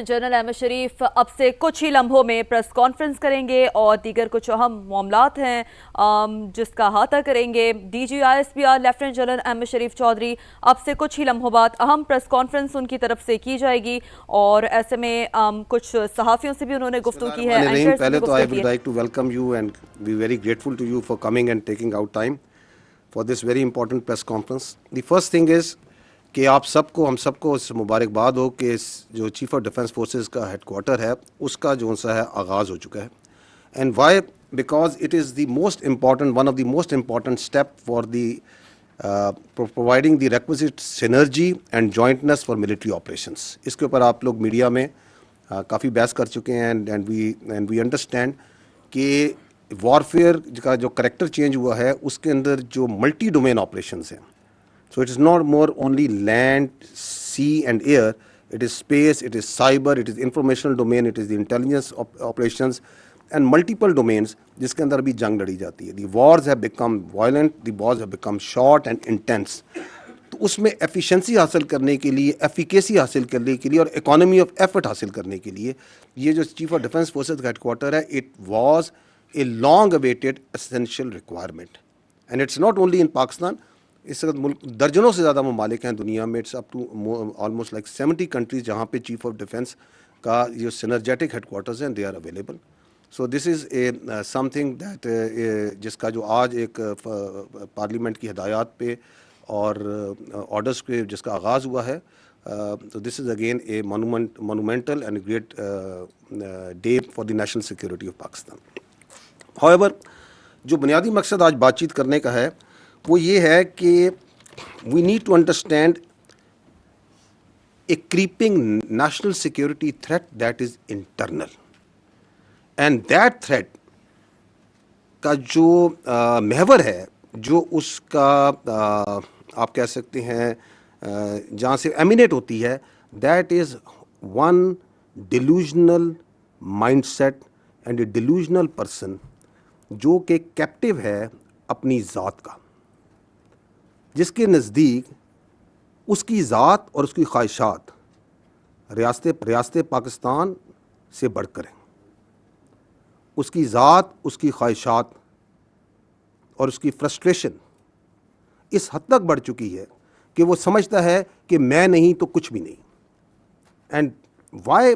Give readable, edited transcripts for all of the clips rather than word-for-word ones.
General Ahmad शरीफ अब से कुछ ही लम्हों में प्रेस कॉन्फ्रेंस करेंगे और दीगर कुछ अहम मामलात हैं जिसका अहाता करेंगे। DGISPR लेफ्टिनेंट जनरल अहमद शरीफ चौधरी अब से कुछ ही लम्हों बाद अहम प्रेस कॉन्फ्रेंस उनकी तरफ से की जाएगी और ऐसे में कुछ सहाफ़ियों से भी उन्होंने गुफ्तगू की है। पहले तो I would like to welcome you and be very grateful to you for coming and taking out time for this very important press conference. The first thing is कि आप सबको हम सबको इस मुबारकबाद हो कि जो चीफ ऑफ डिफेंस फोर्सेस का हेडक्वार्टर है उसका जो सा है आगाज़ हो चुका है। And why? Because it is the most important one of the most important step for the providing the requisite synergy and jointness for military operations. इसके ऊपर आप लोग मीडिया में काफ़ी बहस कर चुके हैं एंड वी अंडरस्टैंड कि वॉरफेयर का जो करेक्टर चेंज हुआ है उसके अंदर जो मल्टी डोमेन ऑपरेशंस हैं। So it is not more only land, sea and air, it is space, it is cyber, it is informational domain, it is the intelligence operations and multiple domains जिसके अंदर भी जंग लड़ी जाती है। The wars have become violent, the wars have become short and intense। तो उसमें efficiency हासिल करने के लिए, एफिकेसी हासिल करने के लिए और इकोनॉमी ऑफ एफर्ट हासिल करने के लिए ये जो चीफ ऑफ डिफेंस फोर्सेज का हेडक्वार्टर है, it was a long awaited essential requirement and it's not only in Pakistan. इस वक्त मुल्क दर्जनों से ज़्यादा ममालिक हैं दुनिया में, it's up to almost like 70 countries जहाँ पे चीफ ऑफ डिफेंस का जो सिनर्जेटिक हेडक्वार्टर्स हैं they are available. So this is a something that जिसका जो आज एक पार्लियामेंट की हिदायत पे और ऑर्डर्स पे जिसका आगाज़ हुआ है, तो this is again A monumental and great day for the national security of Pakistan. However जो बुनियादी मकसद आज बातचीत करने का है वो ये है कि we need to understand a creeping national security threat that is internal and that threat का जो महवर है, जो उसका आप कह सकते हैं जहाँ से एमिनेट होती है, that is one delusional mindset and A delusional person जो कि कैप्टिव है अपनी ज़ात का, जिसके नज़दीक उसकी ज़ात और उसकी ख्वाहिशात रियासत पाकिस्तान से बढ़कर हैं। उसकी ज़ात, उसकी ख्वाहिशात और उसकी फ्रस्ट्रेशन इस हद तक बढ़ चुकी है कि वो समझता है कि मैं नहीं तो कुछ भी नहीं। And why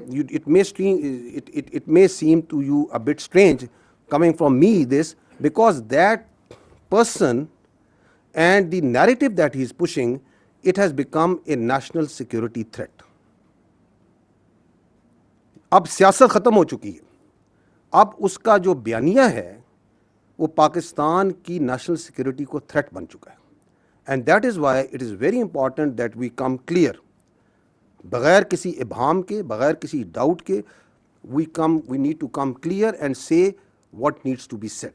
it may seem to you a bit strange coming from me this, because that person and the narrative that he is pushing, it has become a national security threat। अब सियासत ख़त्म हो चुकी है, अब उसका जो बयानिया है वो पाकिस्तान की नेशनल सिक्योरिटी को थ्रेट बन चुका है। And that is why it is very important that we come clear, बग़ैर किसी इबाहम के, बग़ैर किसी डाउट के, we need to come clear and say what needs to be said।